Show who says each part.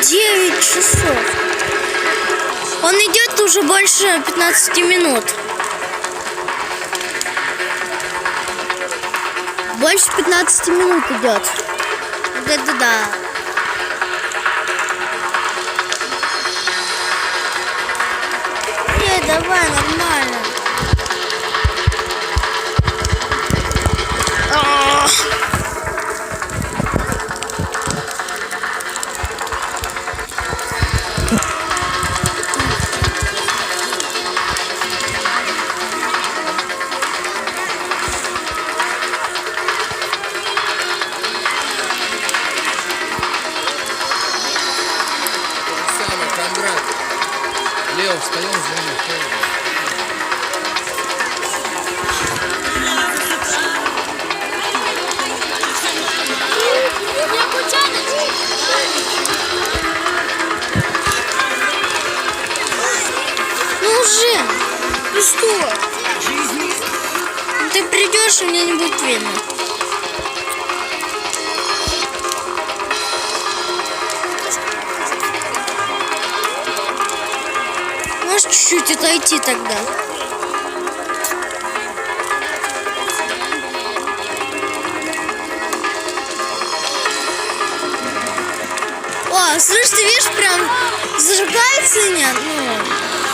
Speaker 1: 9 часов. Он идет уже больше 15 минут. Больше 15 минут идет. Да-да-да. Давай, нормально.
Speaker 2: Лео встаем, звонит.
Speaker 1: Ну уже. Ну что? Ты придешь, и меня не будет видно. Можешь чуть-чуть отойти тогда? О, слышь, ты видишь, прям зажигается нет? Ну.